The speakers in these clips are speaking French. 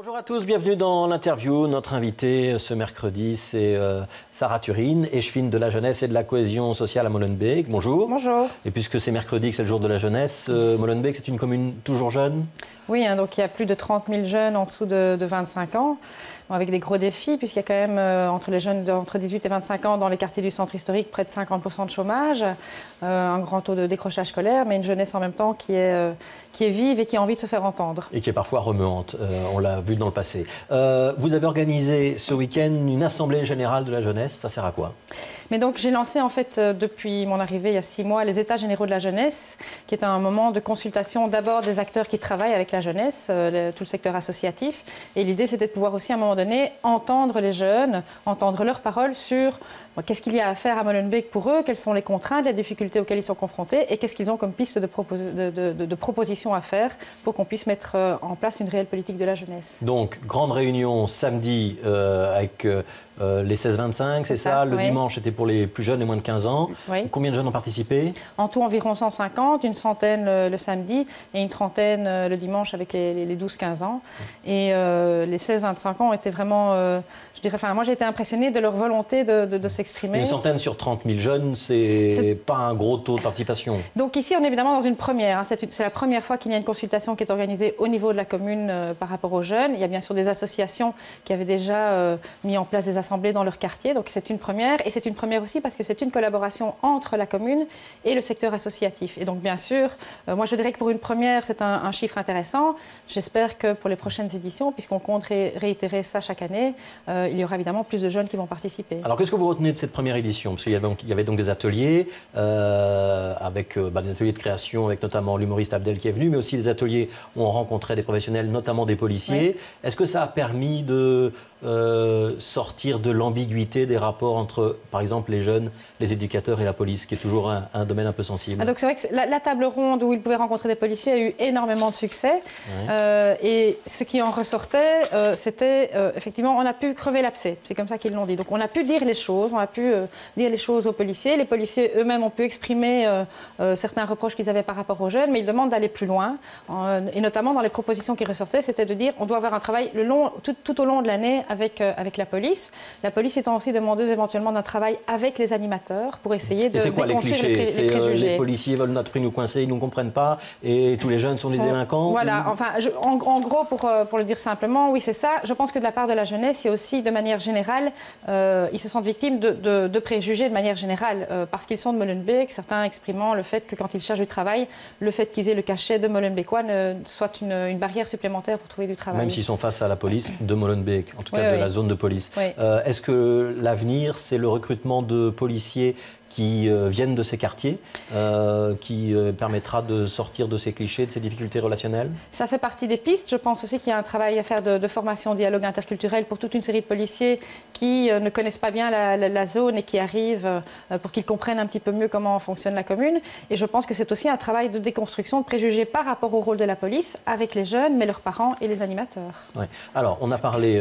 Bonjour à tous, bienvenue dans l'interview. Notre invitée ce mercredi, c'est Sarah Turine, échevine de la jeunesse et de la cohésion sociale à Molenbeek. Bonjour. Bonjour. Et puisque c'est mercredi, que c'est le jour de la jeunesse, Molenbeek, c'est une commune toujours jeune? Oui, donc il y a plus de 30 000 jeunes en dessous de 25 ans, avec des gros défis, puisqu'il y a quand même, entre les jeunes entre 18 et 25 ans, dans les quartiers du centre historique, près de 50% de chômage, un grand taux de décrochage scolaire, mais une jeunesse en même temps qui est vive et qui a envie de se faire entendre. Et qui est parfois remuante, on l'a vu dans le passé. Vous avez organisé ce week-end une assemblée générale de la jeunesse, ça sert à quoi? Mais donc j'ai lancé en fait depuis mon arrivée il y a 6 mois les États généraux de la jeunesse, qui est un moment de consultation d'abord des acteurs qui travaillent avec la jeunesse, tout le secteur associatif. Et l'idée c'était de pouvoir aussi à un moment donné entendre les jeunes, entendre leurs paroles sur qu'est-ce qu'il y a à faire à Molenbeek pour eux, quelles sont les contraintes, les difficultés auxquelles ils sont confrontés et qu'est-ce qu'ils ont comme piste de propositions à faire pour qu'on puisse mettre en place une réelle politique de la jeunesse. Donc grande réunion samedi avec les 16-25, c'est ça? Le dimanche était pour les plus jeunes et moins de 15 ans. Oui. Combien de jeunes ont participé? En tout, environ 150, une centaine le samedi et une trentaine le dimanche avec les 12-15 ans. Et les 16-25 ans étaient vraiment, je dirais, moi j'ai été impressionnée de leur volonté de s'exprimer. Une centaine sur 30 000 jeunes, c'est pas un gros taux de participation. Donc ici, on est évidemment dans une première. C'est la première fois qu'il y a une consultation qui est organisée au niveau de la commune par rapport aux jeunes. Il y a bien sûr des associations qui avaient déjà mis en place des assemblées dans leur quartier. Donc c'est une première. Et c'est une première aussi parce que c'est une collaboration entre la commune et le secteur associatif. Et donc bien sûr, moi je dirais que pour une première, c'est un chiffre intéressant. J'espère que pour les prochaines éditions, puisqu'on compte réitérer ça chaque année, il y aura évidemment plus de jeunes qui vont participer. Alors qu'est-ce que vous retenez de cette première édition? Parce qu'il y avait donc des ateliers, avec des ateliers de création, avec notamment l'humoriste Abdel qui est venu, mais aussi des ateliers où on rencontrait des professionnels, notamment des policiers. Oui. Est-ce que ça a permis de sortir de l'ambiguïté des rapports entre, par exemple, les jeunes, les éducateurs et la police, qui est toujours un domaine un peu sensible? Donc c'est vrai que la table ronde où ils pouvaient rencontrer des policiers a eu énormément de succès. Oui. Et ce qui en ressortait, c'était effectivement, on a pu crever l'abcès. C'est comme ça qu'ils l'ont dit. Donc on a pu dire les choses, on a pu dire les choses aux policiers. Les policiers eux-mêmes ont pu exprimer certains reproches qu'ils avaient par rapport aux jeunes, mais ils demandent d'aller plus loin. Et notamment dans les propositions qui ressortaient, c'était de dire on doit avoir un travail tout au long de l'année avec la police. La police étant aussi demandeuse éventuellement d'un travail avec les animateurs pour essayer de déconstruire les préjugés. Les policiers veulent notre prix nous coincer, ils ne nous comprennent pas et tous les jeunes sont des délinquants. Voilà, enfin, en gros, pour le dire simplement, oui c'est ça. Je pense que de la part de la jeunesse, il y a aussi de manière générale, ils se sentent victimes de préjugés de manière générale parce qu'ils sont de Molenbeek, certains exprimant le fait que quand ils cherchent du travail, le fait qu'ils aient le cachet de Molenbeekois soit une barrière supplémentaire pour trouver du travail. Même s'ils sont face à la police de Molenbeek, en tout cas de la zone de police. Oui. Est-ce que l'avenir, c'est le recrutement de policiers qui viennent de ces quartiers, qui permettra de sortir de ces clichés, de ces difficultés relationnelles? Ça fait partie des pistes. Je pense aussi qu'il y a un travail à faire de formation, dialogue interculturel pour toute une série de policiers qui ne connaissent pas bien la zone et qui arrivent pour qu'ils comprennent un petit peu mieux comment fonctionne la commune. Et je pense que c'est aussi un travail de déconstruction de préjugés par rapport au rôle de la police avec les jeunes, mais leurs parents et les animateurs. Ouais. Alors, on a parlé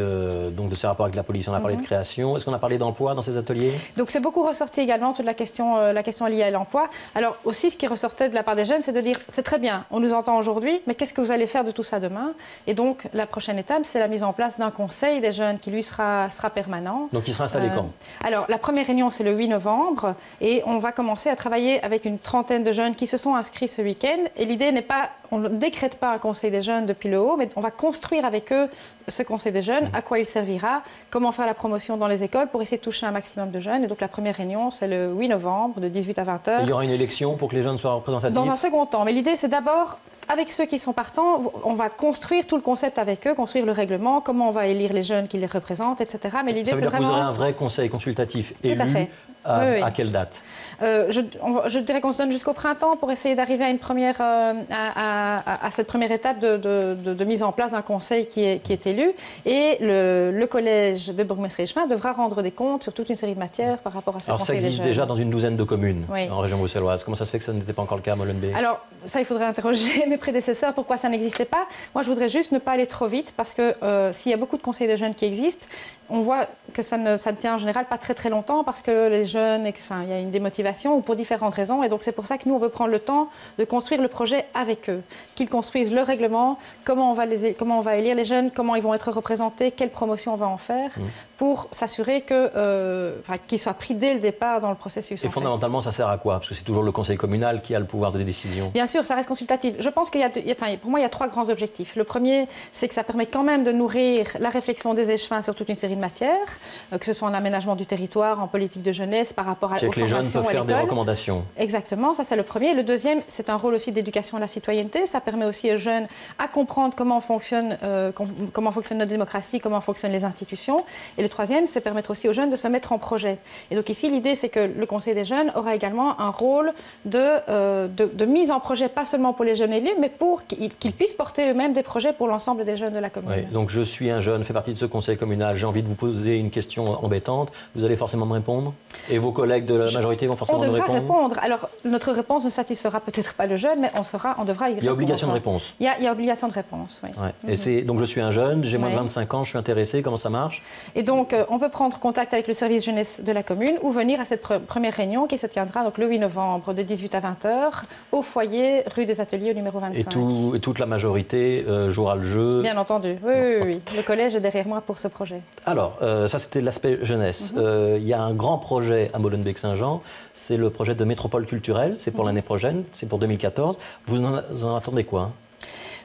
donc de ces rapports avec la police, on a parlé de création. Est-ce qu'on a parlé d'emploi dans ces ateliers? Donc c'est beaucoup ressorti également, toute la question liée à l'emploi. Alors aussi, ce qui ressortait de la part des jeunes, c'est de dire, c'est très bien, on nous entend aujourd'hui, mais qu'est-ce que vous allez faire de tout ça demain? Et donc, la prochaine étape, c'est la mise en place d'un conseil des jeunes qui, lui, sera permanent. Donc, il sera installé quand? Alors, la première réunion, c'est le 8 novembre, et on va commencer à travailler avec une trentaine de jeunes qui se sont inscrits ce week-end. Et l'idée n'est pas, on ne décrète pas un conseil des jeunes depuis le haut, mais on va construire avec eux ce conseil des jeunes, à quoi il servira, comment faire la promotion dans les écoles pour essayer de toucher un maximum de jeunes. Et donc la première réunion, c'est le 8 novembre, de 18 à 20 h. Il y aura une élection pour que les jeunes soient représentatifs? Dans un second temps. Mais l'idée, c'est d'abord, avec ceux qui sont partants, on va construire tout le concept avec eux, construire le règlement, comment on va élire les jeunes qui les représentent, etc. Mais l'idée, ça veut dire que vous aurez un vrai conseil consultatif élu? Tout à fait. À quelle date? Je dirais qu'on se donne jusqu'au printemps pour essayer d'arriver à cette première étape de mise en place d'un conseil qui est élu. Et le collège de Bourgmestre-Chemin devra rendre des comptes sur toute une série de matières par rapport à ce conseil des jeunes. Alors ça existe déjà dans une douzaine de communes en région bruxelloise. Comment ça se fait que ça n'était pas encore le cas à Molenbeek? Alors ça, il faudrait interroger mes prédécesseurs pourquoi ça n'existait pas. Moi, je voudrais juste ne pas aller trop vite parce que s'il y a beaucoup de conseils de jeunes qui existent, on voit que ça ne tient en général pas très très longtemps parce que les jeunes, il y a une démotivation ou pour différentes raisons. Et donc c'est pour ça que nous, on veut prendre le temps de construire le projet avec eux. Qu'ils construisent le règlement, comment on va élire les jeunes, comment ils vont être représentés, quelle promotion on va en faire, pour s'assurer qu'ils soient pris dès le départ dans le processus. Et fondamentalement, ça sert à quoi? Parce que c'est toujours le conseil communal qui a le pouvoir de décision. Bien sûr, ça reste consultatif. Je pense pour moi, il y a 3 grands objectifs. Le premier, c'est que ça permet quand même de nourrir la réflexion des échevins sur toute une série de matières, que ce soit en aménagement du territoire, en politique de jeunesse, par rapport aux formations à l'école. Les jeunes peuvent faire des recommandations. Exactement, ça c'est le premier. Le deuxième, c'est un rôle aussi d'éducation à la citoyenneté. Ça permet aussi aux jeunes à comprendre comment fonctionne notre démocratie, comment fonctionnent les institutions. Et le troisième, c'est permettre aussi aux jeunes de se mettre en projet. Et donc ici, l'idée, c'est que le Conseil des jeunes aura également un rôle de mise en projet, pas seulement pour les jeunes élus, mais pour qu'ils puissent porter eux-mêmes des projets pour l'ensemble des jeunes de la commune. Oui, donc je suis un jeune, fais partie de ce conseil communal, j'ai envie de vous poser une question embêtante, vous allez forcément me répondre? Et vos collègues de la majorité vont forcément me répondre? On devra répondre. Alors, notre réponse ne satisfera peut-être pas le jeune, mais on devra y répondre. Il y a obligation de réponse? Il y a obligation de réponse, oui. Ouais. Et donc je suis un jeune, j'ai moins de 25 ans, je suis intéressé, comment ça marche? Et donc, on peut prendre contact avec le service jeunesse de la commune ou venir à cette première réunion qui se tiendra donc, le 8 novembre de 18 à 20 h au foyer rue des Ateliers au numéro 25. Et toute la majorité jouera le jeu? Bien entendu, oui. Le collège est derrière moi pour ce projet. Alors, ça c'était l'aspect jeunesse. Il y a un grand projet à Molenbeek-Saint-Jean, c'est le projet de métropole culturelle, c'est pour l'année prochaine, c'est pour 2014. Vous en attendez quoi?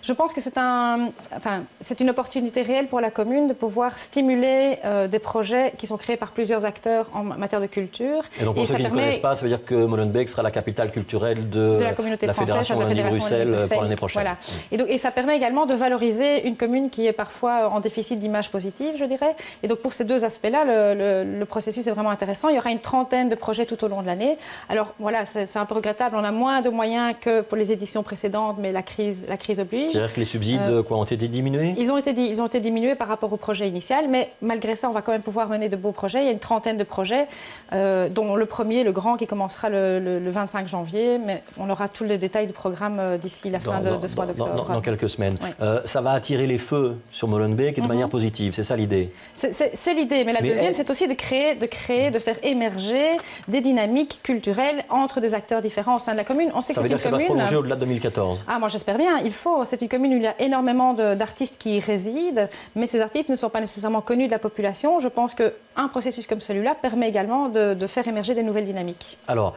Je pense que c'est une opportunité réelle pour la commune de pouvoir stimuler des projets qui sont créés par plusieurs acteurs en matière de culture. Et donc pour ceux qui ne connaissent pas, ça veut dire que Molenbeek sera la capitale culturelle de la communauté française, Fédération Wallonie-Bruxelles pour l'année prochaine. Voilà. Et ça permet également de valoriser une commune qui est parfois en déficit d'image positive, je dirais. Et donc pour ces deux aspects-là, le processus est vraiment intéressant. Il y aura une trentaine de projets tout au long de l'année. Alors voilà, c'est un peu regrettable. On a moins de moyens que pour les éditions précédentes, mais la crise oblige. C'est-à-dire que les subsides ont été diminués? Ils ont été diminués par rapport au projet initial, mais malgré ça, on va quand même pouvoir mener de beaux projets. Il y a une trentaine de projets, dont le premier, le grand, qui commencera le 25 janvier, mais on aura tous les détails du programme d'ici la fin de ce mois d'octobre. Dans quelques semaines. Oui. Ça va attirer les feux sur Molenbeek et de manière positive, c'est ça l'idée? C'est l'idée, mais la deuxième, c'est aussi de faire émerger des dynamiques culturelles entre des acteurs différents au sein de la commune. On sait ça veut dire que ça va se prolonger au-delà de 2014? Ah, moi j'espère bien, il faut. C'est une commune où il y a énormément d'artistes qui y résident, mais ces artistes ne sont pas nécessairement connus de la population. Je pense qu'un processus comme celui-là permet également de faire émerger des nouvelles dynamiques. Alors,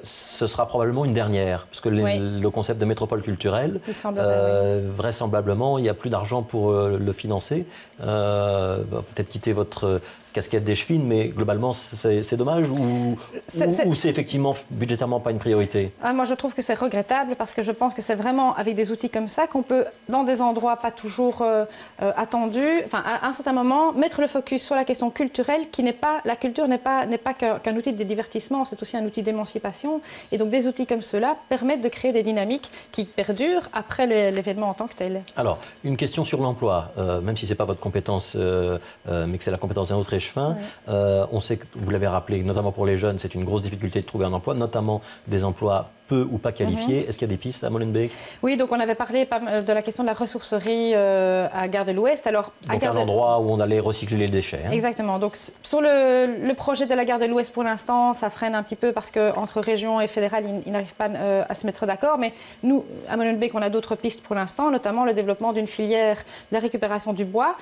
ce sera probablement une dernière, parce que le concept de métropole culturelle, vraisemblablement, il n'y a plus d'argent pour le financer. Peut-être quitter votre casquette d'échevine, mais globalement, c'est dommage ou c'est effectivement budgétairement pas une priorité? Moi, je trouve que c'est regrettable parce que je pense que c'est vraiment avec des outils comme ça qu'on peut, dans des endroits pas toujours attendus, à un certain moment, mettre le focus sur la question culturelle la culture n'est pas qu'un outil de divertissement, c'est aussi un outil d'émancipation. Et donc, des outils comme ceux-là permettent de créer des dynamiques qui perdurent après l'événement en tant que tel. Alors, une question sur l'emploi, même si ce n'est pas votre compétence, mais que c'est la compétence d'un autre échevin. On sait que, vous l'avez rappelé, notamment pour les jeunes, c'est une grosse difficulté de trouver un emploi, notamment des emplois peu ou pas qualifiés. Est-ce qu'il y a des pistes à Molenbeek? Oui, donc on avait parlé de la question de la ressourcerie à Gare de l'Ouest. Donc un endroit où on allait recycler les déchets. Exactement. Donc sur le projet de la Gare de l'Ouest, pour l'instant, ça freine un petit peu parce qu'entre région et fédéral, ils n'arrivent pas à se mettre d'accord. Mais nous, à Molenbeek, on a d'autres pistes pour l'instant, notamment le développement d'une filière de la récupération du bois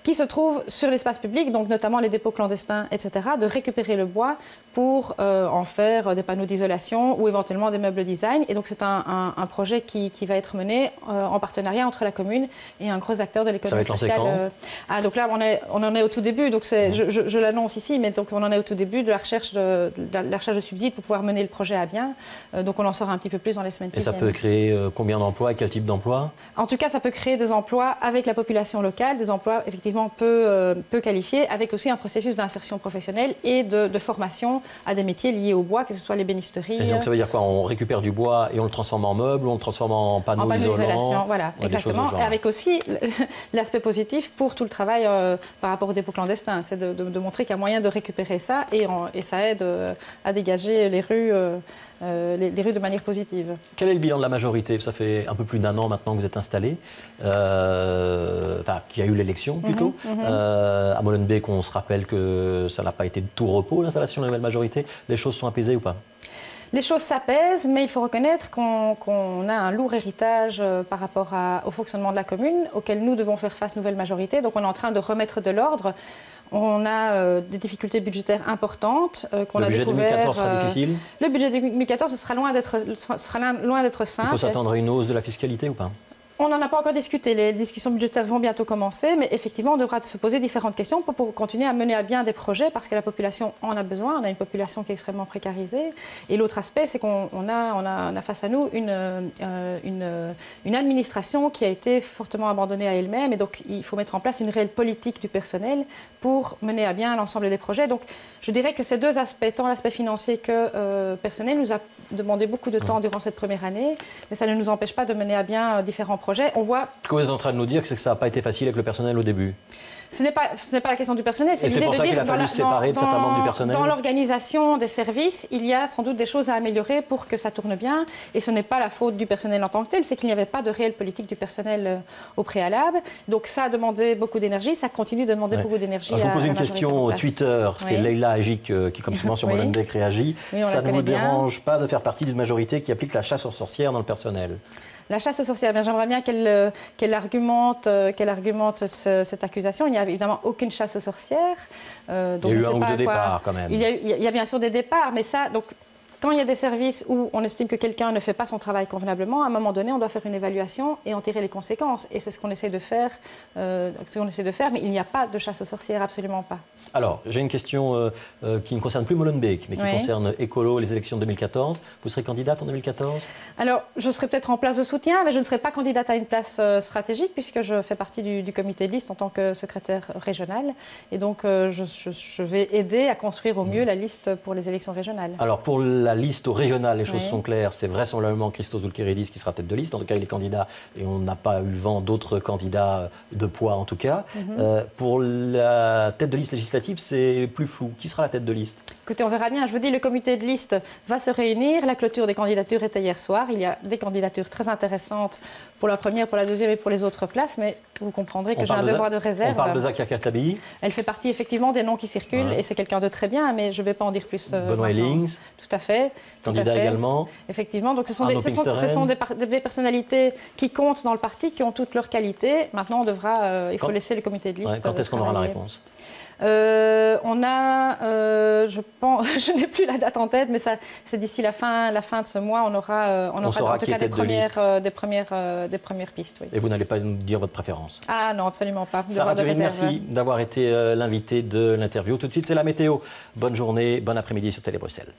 qui se trouve sur l'espace public, donc notamment les dépôts clandestins, etc., de récupérer le bois pour en faire des panneaux d'isolation ou éventuellement des meubles design. Et donc c'est un projet qui va être mené en partenariat entre la commune et un gros acteur de l'économie sociale. Donc là, on en est au tout début, donc je l'annonce ici, mais donc on en est au tout début de la recherche de subsides pour pouvoir mener le projet à bien. Donc on en saura un petit peu plus dans les semaines qui viennent. Et ça peut créer combien d'emplois et quel type d'emplois? En tout cas, ça peut créer des emplois avec la population locale, des emplois effectivement peu qualifiés, avec aussi un processus d'insertion professionnelle et de formation à des métiers liés au bois, que ce soit l'ébénisterie. Et donc ça veut dire quoi? On récupère du bois et on le transforme en meuble, ou on le transforme en panneaux isolants? Voilà, exactement. Et avec aussi l'aspect positif pour tout le travail par rapport aux dépôts clandestins, c'est de montrer qu'il y a moyen de récupérer ça et ça aide à dégager les rues de manière positive. Quel est le bilan de la majorité? Ça fait un peu plus d'un an maintenant que vous êtes installé, qu'il y a eu l'élection plutôt. bientôt. À Molenbeek, on se rappelle que ça n'a pas été de tout repos, l'installation de la nouvelle majorité. Les choses sont apaisées ou pas? Les choses s'apaisent, mais il faut reconnaître qu'on a un lourd héritage par rapport au fonctionnement de la commune, auquel nous devons faire face, nouvelle majorité. Donc on est en train de remettre de l'ordre. On a des difficultés budgétaires importantes qu'on a découvertes. Le budget 2014 sera difficile? Le budget 2014 sera loin d'être simple. Il faut s'attendre à une hausse de la fiscalité ou pas? On n'en a pas encore discuté. Les discussions budgétaires vont bientôt commencer, mais effectivement, on devra se poser différentes questions pour continuer à mener à bien des projets, parce que la population en a besoin. On a une population qui est extrêmement précarisée. Et l'autre aspect, c'est qu'on a face à nous une administration qui a été fortement abandonnée à elle-même. Et donc, il faut mettre en place une réelle politique du personnel pour mener à bien l'ensemble des projets. Donc, je dirais que ces deux aspects, tant l'aspect financier que personnel, nous a demandé beaucoup de temps durant cette première année, mais ça ne nous empêche pas de mener à bien différents projets. On voit... Ce que vous êtes en train de nous dire, c'est que ça n'a pas été facile avec le personnel au début. Ce n'est pas la question du personnel, c'est l'idée pour de ça dire qu'il a fallu se séparer de certains membres du personnel. Dans l'organisation des services, il y a sans doute des choses à améliorer pour que ça tourne bien. Et ce n'est pas la faute du personnel en tant que tel, c'est qu'il n'y avait pas de réelle politique du personnel au préalable. Donc ça a demandé beaucoup d'énergie, ça continue de demander beaucoup d'énergie. Je vous pose une question Twitter, c'est Leïla Agic qui, comme souvent sur Molenbeek, réagit. Ça ne vous dérange pas de faire partie d'une majorité qui applique la chasse aux sorcières dans le personnel? La chasse aux sorcières, j'aimerais bien qu'elle argumente cette accusation. Il n'y a évidemment aucune chasse aux sorcières. Donc il y a eu un ou deux départs quand même. Il y a bien sûr des départs, mais ça... Donc, quand il y a des services où on estime que quelqu'un ne fait pas son travail convenablement, à un moment donné, on doit faire une évaluation et en tirer les conséquences. Et c'est ce qu'on essaie de faire, mais il n'y a pas de chasse aux sorcières, absolument pas. Alors, j'ai une question qui ne concerne plus Molenbeek, mais qui concerne Écolo, les élections de 2014. Vous serez candidate en 2014? Alors, je serai peut-être en place de soutien, mais je ne serai pas candidate à une place stratégique, puisque je fais partie du comité de liste en tant que secrétaire régional. Et donc, je vais aider à construire au mieux la liste pour les élections régionales. Alors, pour la liste au régional, les choses sont claires. C'est vraisemblablement Christos Zoulkéridis qui sera tête de liste. En tout cas, il est candidat et on n'a pas eu le vent d'autres candidats de poids, en tout cas. Pour la tête de liste législative, c'est plus flou. Qui sera la tête de liste? Écoutez, on verra bien. Je vous dis, le comité de liste va se réunir. La clôture des candidatures était hier soir. Il y a des candidatures très intéressantes pour la première, pour la deuxième et pour les autres places. Mais vous comprendrez que j'ai un devoir de réserve. On parle de Zakia Katabi. Elle fait partie effectivement des noms qui circulent et c'est quelqu'un de très bien, mais je ne vais pas en dire plus. Benoît Ellings. Tout à fait. Candidat également. Effectivement. Donc ce sont des personnalités qui comptent dans le parti, qui ont toutes leurs qualités. Maintenant, il faut laisser le comité de liste. Quand est-ce qu'on aura la réponse? Je pense, je n'ai plus la date en tête, mais c'est d'ici la fin de ce mois, on aura en tout cas des premières pistes. Oui. Et vous n'allez pas nous dire votre préférence? Ah non, absolument pas. Sarah Turin, merci d'avoir été l'invitée de l'interview. Tout de suite, c'est la météo. Bonne journée, bon après-midi sur Télé Bruxelles.